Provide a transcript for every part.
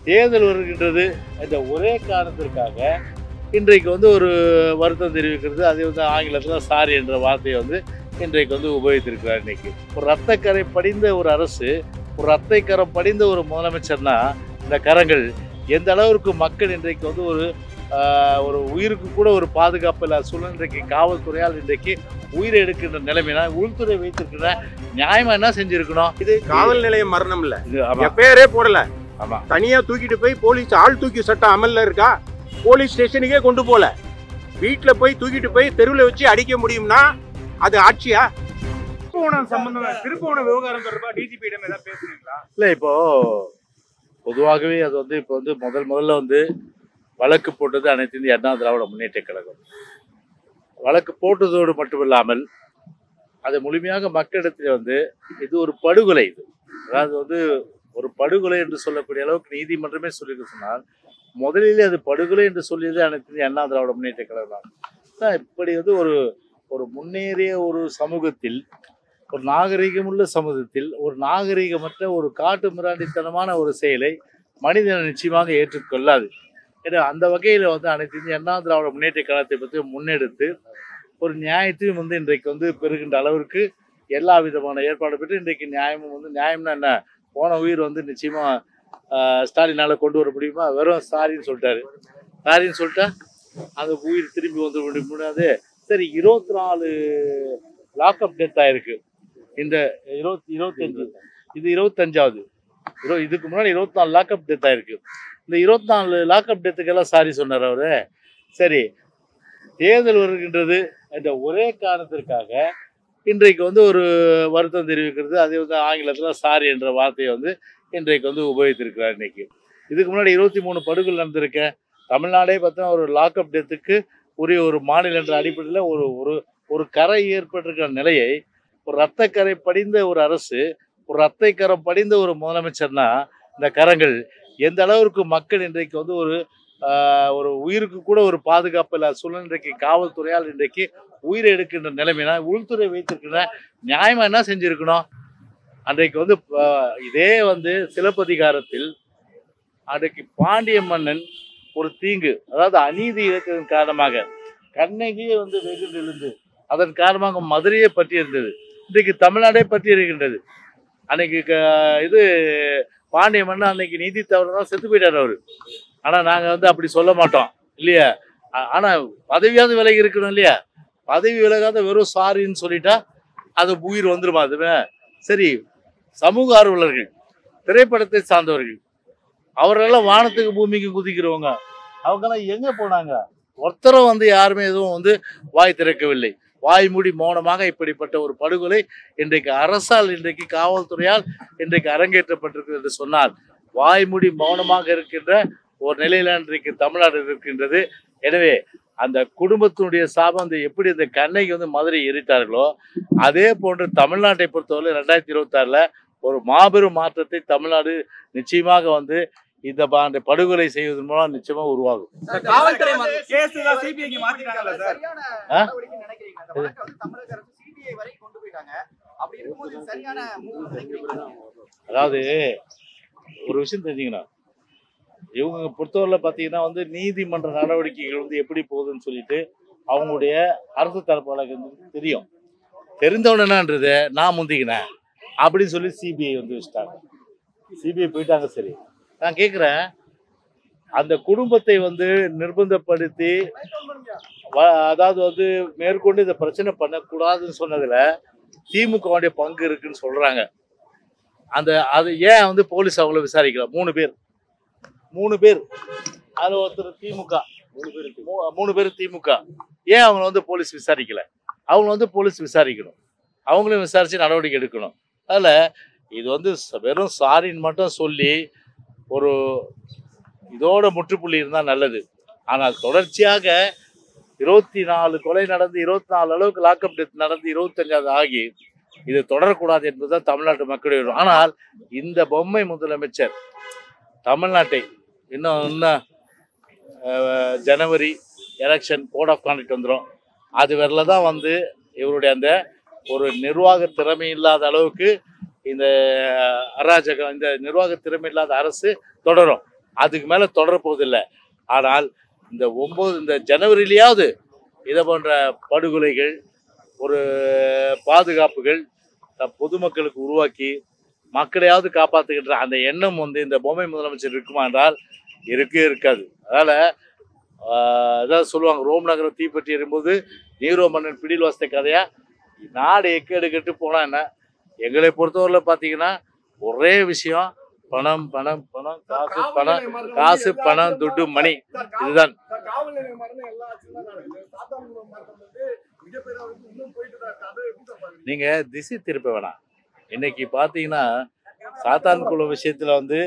தேர்தல் வருகின்றது என்ற ஒரே காரணத்திற்காக இன்றைக்கு வந்து ஒரு வருத்தம் தெரிவிக்கிறது. அதே வந்து ஆங்கிலத்தில் சாரி என்ற வார்த்தையை வந்து இன்றைக்கு வந்து உபயோகித்திருக்கிறார். இன்னைக்கு ஒரு ரத்தக்கரை படிந்த ஒரு அரசு, ஒரு ரத்தைக்கரம் படிந்த ஒரு முதலமைச்சர்னா இந்த கரங்கள் எந்த அளவிற்கு மக்கள் இன்றைக்கு வந்து ஒரு உயிருக்கு கூட ஒரு பாதுகாப்பு இல்லாத சூழ்நிலை இன்றைக்கு காவல்துறையால் இன்றைக்கு உயிரை எடுக்கின்ற நிலைமைனா உள்துறை வைத்திருக்கிற நியாயமா என்ன செஞ்சிருக்கணும்? இது காவல் நிலைய மரணம் இல்ல, இது ஆமா பேரே போடல. ஆமா தனியா தூக்கிட்டு போய் போலீஸ் ஆள் தூக்கி சட்டம் அமல்ல இருக்கா? போலீஸ் ஸ்டேஷனுக்கே கொண்டு போல, வீட்டுல போய் தூக்கிட்டு போய் தெருவில் வச்சு அடிக்க முடியும்னா அது ஆட்சியா? திருப்போண விவகாரம் தொடர்பா டிஜிபியிடம் ஏதாவது பேசுறீங்களா? இல்லை, இப்போ பொதுவாகவே அது வந்து இப்போ வந்து முதல்ல வந்து வழக்கு போட்டது அனைத்து இந்திய அண்ணா திராவிட முன்னேற்ற கழகம். வழக்கு போட்டதோடு மட்டுமில்லாமல் அதை முழுமையாக மக்களிடத்தில் வந்து இது ஒரு படுகொலை, இது அதாவது வந்து ஒரு படுகொலை என்று சொல்லக்கூடிய அளவுக்கு நீதிமன்றமே சொல்லியிருக்கு. சொன்னால் முதலிலே அது படுகொலை என்று சொல்லியது அனைத்து இந்திய அண்ணா திராவிட முன்னேற்ற கழகம் தான். இப்படி வந்து ஒரு முன்னேறிய ஒரு சமூகத்தில், ஒரு நாகரிகமுள்ள சமூகத்தில் ஒரு நாகரிகமற்ற ஒரு காட்டு மிராண்டித்தனமான ஒரு செயலை மனிதனை நிச்சயமாக ஏற்றுக்கொள்ளாது. ஏன்னா அந்த வகையில் வந்து அனைத்து இந்திய அண்ணா திராவிட முன்னேற்ற கழகத்தை பற்றி முன்னெடுத்து ஒரு நியாயத்தையும் வந்து இன்றைக்கு வந்து பெறுகின்ற அளவிற்கு எல்லா விதமான ஏற்பாடு பெற்று இன்றைக்கு நியாயமும் வந்து நியாயம்னா என்ன, போன உயிர் வந்து நிச்சயமா ஸ்டாலினால கொண்டு வர முடியுமா? வெறும் சாரின்னு சொல்லிட்டாரு. சாரின்னு சொல்லிட்டா அந்த உயிர் திரும்பி வந்து முடியாது. சரி, 24 லாக்அப் டெத் ஆயிருக்கு. இந்த 25 இது 25வது. இதுக்கு முன்னாடி 24 லாக்அப் டெத் ஆயிருக்கு. இந்த 24 லாக்அப் டெத்துக்கெல்லாம் சாரி சொன்னார் அவரு. சரி, தேர்தல் வருகின்றது என்ற ஒரே காரணத்திற்காக இன்றைக்கு வந்து ஒரு வருத்தம் தெரிவிக்கிறது. அதே வந்து ஆங்கிலத்தில் சாரி என்ற வார்த்தையை வந்து இன்றைக்கு வந்து உபயோகித்திருக்கிறார். இன்னைக்கு இதுக்கு முன்னாடி 23 படுகொலை நடந்திருக்க தமிழ்நாடே பார்த்தீங்கன்னா ஒரு லாக்அப் டெத்துக்கு உரிய ஒரு மாநில என்ற அடிப்படையில் ஒரு கரை ஏற்பட்டிருக்கிற நிலையை, ஒரு ரத்தக்கரை படிந்த ஒரு அரசு, ஒரு ரத்தைக்கரம் படிந்த ஒரு முதலமைச்சர்னா இந்த கரங்கள் எந்த அளவிற்கு மக்கள் இன்றைக்கு வந்து ஒரு உயிருக்கு கூட ஒரு பாதுகாப்பு இல்லாத சூழ்நிலை இன்றைக்கு காவல்துறையால் இன்றைக்கு உயிரை எடுக்கின்ற நிலைமைனா உள்துறை வைத்திருக்கிற நியாயமா என்ன செஞ்சிருக்கணும்? அன்றைக்கு வந்து இதே வந்து சிலப்பதிகாரத்தில் அன்றைக்கு பாண்டிய மன்னன் ஒரு தீங்கு, அதாவது அநீதி இழக்கிறதன் காரணமாக கண்ணகியே வந்து வெகுண்டு எழுந்து அதன் காரணமாக மதுரையே பற்றி இருந்தது. இன்றைக்கு தமிழ்நாடே பற்றி இருக்கின்றது. அன்னைக்கு இது பாண்டிய மன்னன் அன்னைக்கு நீதி தவறுதான் செத்து போயிட்டார் அவரு. ஆனா நாங்க வந்து அப்படி சொல்ல மாட்டோம் இல்லையா? ஆனா பதவியாவது விலகி இருக்கணும் இல்லையா? பதவி விலகாத வெறும் சாரின்னு சொல்லிட்டா அது உயிர் வந்துருமா? அதுவே சரி, சமூக ஆர்வலர்கள், திரைப்படத்தை சார்ந்தவர்கள், அவரெல்லாம் வானத்துக்கு பூமிக்கு குதிக்கிறவங்க, அவங்கெல்லாம் எங்க போனாங்க? ஒருத்தரும் வந்து யாருமே எதுவும் வந்து வாய் திறக்கவில்லை. வாய் மூடி மௌனமாக இப்படிப்பட்ட ஒரு படுகொலை இன்றைக்கு அரசால், இன்றைக்கு காவல்துறையால் இன்றைக்கு அரங்கேற்றப்பட்டிருக்கு என்று சொன்னால் வாய் மூடி மௌனமாக இருக்கின்ற ஒரு நிலையில இன்றைக்கு தமிழ்நாடு இருக்கின்றது. எனவே அந்த குடும்பத்தினுடைய சாபம் அந்த எப்படி இந்த கண்ணகி வந்து மதுரை எரித்தார்களோ அதே போன்று தமிழ்நாட்டை பொறுத்தவரை 2026ல ஒரு மாபெரும் மாற்றத்தை தமிழ்நாடு நிச்சயமாக வந்து இந்த படுகொலை செய்வதன் மூலம் நிச்சயமா உருவாகும். காவல்துறை சிபிஐ மாத்திட்டாங்கல்ல சார்? அதாவது ஒரு விஷயம் தெரிஞ்சுக்கணும், இவங்க பொறுத்தவரையில் பார்த்தீங்கன்னா வந்து நீதிமன்ற நடவடிக்கைகள் வந்து எப்படி போகுதுன்னு சொல்லிட்டு அவங்களுடைய அரசு தரப்பாளர்களுக்கு தெரியும். தெரிந்தவனன்றது நான் முந்திக்கினேன் அப்படின்னு சொல்லி சிபிஐ வந்து வச்சுட்டாங்க. சிபிஐ போயிட்டாங்க. சரி, நான் கேட்குறேன், அந்த குடும்பத்தை வந்து நிர்பந்தப்படுத்தி அதாவது வந்து மேற்கொண்டு இந்த பிரச்சனை பண்ணக்கூடாதுன்னு சொன்னதுல திமுகவுடைய பங்கு இருக்குன்னு சொல்றாங்க. அது ஏன் வந்து போலீஸ் அவங்கள விசாரிக்கல? 3 பேர் அது ஒருத்தர் திமுக, 3 பேர் திமுக. ஏன் அவங்க வந்து போலீஸ் விசாரிக்கல? அவங்க வந்து போலீஸ் விசாரிக்கணும், அவங்களையும் விசாரிச்சு நடவடிக்கை எடுக்கணும். அதில் இது வந்து வெறும் சாரின்னு மட்டும் சொல்லி ஒரு இதோட முற்றுப்புள்ளி இருந்தால் நல்லது. ஆனால் தொடர்ச்சியாக 24 கொலை நடந்து 24 அளவுக்கு லாக்அப் டெத் நடந்து 25வது ஆகி இது தொடரக்கூடாது என்பதுதான் தமிழ்நாட்டு மக்களுடைய. ஆனால் இந்த பொம்மை முதலமைச்சர் தமிழ்நாட்டை இன்னும் ஜனவரி எலெக்ஷன் கோட் ஆஃப் கான்டக்ட் வந்துடும், அது வரல தான் வந்து இவருடைய அந்த ஒரு நிர்வாக திறமை இல்லாத அளவுக்கு இந்த அராஜகம், இந்த நிர்வாக திறமை இல்லாத அரசு தொடரும். அதுக்கு மேலே தொடரப்போவதில்லை. ஆனால் இந்த ஜனவரியிலேயாவது இதை போன்ற படுகொலைகள், ஒரு பாதுகாப்புகள் பொதுமக்களுக்கு உருவாக்கி மக்களையாவது காப்பாற்றுகின்ற அந்த எண்ணம் இந்த பொம்மை முதலமைச்சர் இருக்குமா என்றால் இருக்காது. அதனால் ஏதாவது சொல்லுவாங்க, ரோம் நகரம் தீப்பற்றி எறும்போது நீரோ மன்னன் பிடியில் வசத்த கதையா, நாடு எக்கேடு கெட்டு போனால் என்ன? எங்களை பொறுத்தவரையில் பார்த்தீங்கன்னா ஒரே விஷயம், பணம் பணம் பணம், காசு பணம், காசு பணம், துட்டு மணி, இதுதான். நீங்க திசை திருப்ப வேணாம். இன்னைக்கு பாத்தீங்கன்னா சாத்தான்குள விஷயத்துல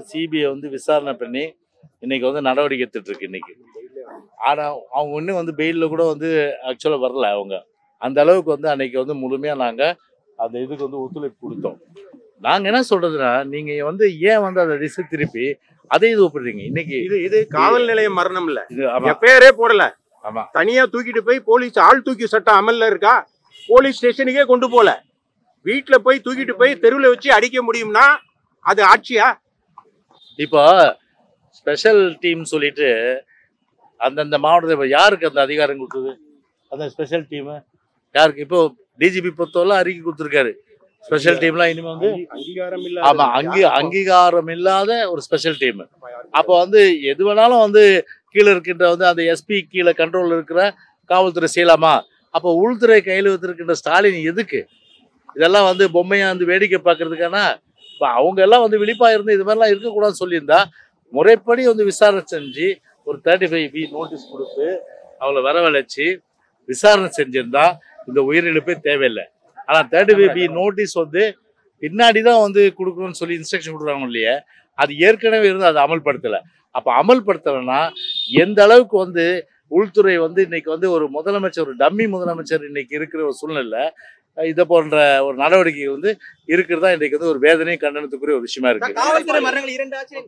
சிபிஐ விசாரணை பண்ணி இன்னைக்கு நடவடிக்கை எடுத்துட்டு இருக்கு இன்னைக்கு. ஆனா அவங்க இன்னும் பெயிலில் கூட ஆக்சுவலா வரல. அவங்க அந்த அளவுக்கு அன்னைக்கு முழுமையா நாங்க அந்த இதுக்கு ஒத்துழைப்பு கொடுத்தோம். நாங்க என்ன சொல்றதுன்னா, நீங்க ஏன் அதை திசை திருப்பி அதே இது ஒப்பிடுறீங்க. இன்னைக்கு இது காவல் நிலைய மரணம் இல்ல, இது ஆமா எஃப்ஐஆரே போடல. ஆமா, தனியா தூக்கிட்டு போய் போலீஸ் ஆள் தூக்கி சட்டம் அமல்ல இருக்கா? போலீஸ் ஸ்டேஷனுக்கே கொண்டு போல, வீட்டுல போய் தூக்கிட்டு போய் தெருவில் வச்சு அடிக்க முடியும்னா அது ஆட்சியா? இப்போ ஸ்பெஷல் டீம் சொல்லிட்டு அந்தந்த மாவட்டத்தில் யாருக்கு அந்த அதிகாரம் கொடுத்தது? அந்த ஸ்பெஷல் டீமு யாருக்கு? இப்போ டிஜிபி பொறுத்தவரை அறிக்கை கொடுத்துருக்காரு. ஸ்பெஷல் டீம்லாம் இனிமே அங்கீகாரம் இல்ல. ஆமா, அங்கீகாரம் இல்லாத ஒரு ஸ்பெஷல் டீம். அப்போ எது வேணாலும் கீழே இருக்கின்ற அந்த எஸ்பி கீழே கண்ட்ரோல் இருக்கிற காவல்துறை செய்யலாமா? அப்போ உள்துறை கையில் வச்சிருக்கின்ற ஸ்டாலின் எதுக்கு இதெல்லாம் பொம்மையா வேடிக்கை பார்க்கறதுக்கான? இப்போ அவங்க எல்லாம் விழிப்பா இருந்து இது மாதிரிலாம் இருக்கக்கூடாதுன்னு சொல்லியிருந்தா முறைப்படி விசாரணை செஞ்சு ஒரு 35B நோட்டீஸ் கொடுத்து அவளை வரவழைச்சு விசாரணை செஞ்சிருந்தா இந்த உயிரிழப்பே தேவையில்லை. ஆனால் 35B நோட்டீஸ் பின்னாடி தான் கொடுக்கணும்னு சொல்லி இன்ஸ்ட்ரக்ஷன் கொடுக்குறாங்க இல்லையே, அது ஏற்கனவே இருந்து அதை அமல்படுத்தலை. அப்போ அமல்படுத்தலைன்னா எந்த அளவுக்கு உள்துறை இன்னைக்கு ஒரு முதலமைச்சர், ஒரு டம்மி முதலமைச்சர் இன்னைக்கு இருக்கிற ஒரு சூழ்நிலை இதை போன்ற ஒரு நடவடிக்கை இருக்கிறதா இன்றைக்கு ஒரு வேதனை கண்டனத்துக்குரிய ஒரு விஷயமா இருக்கு. காவல்துறை மரணங்கள் 2 ஆச்சு.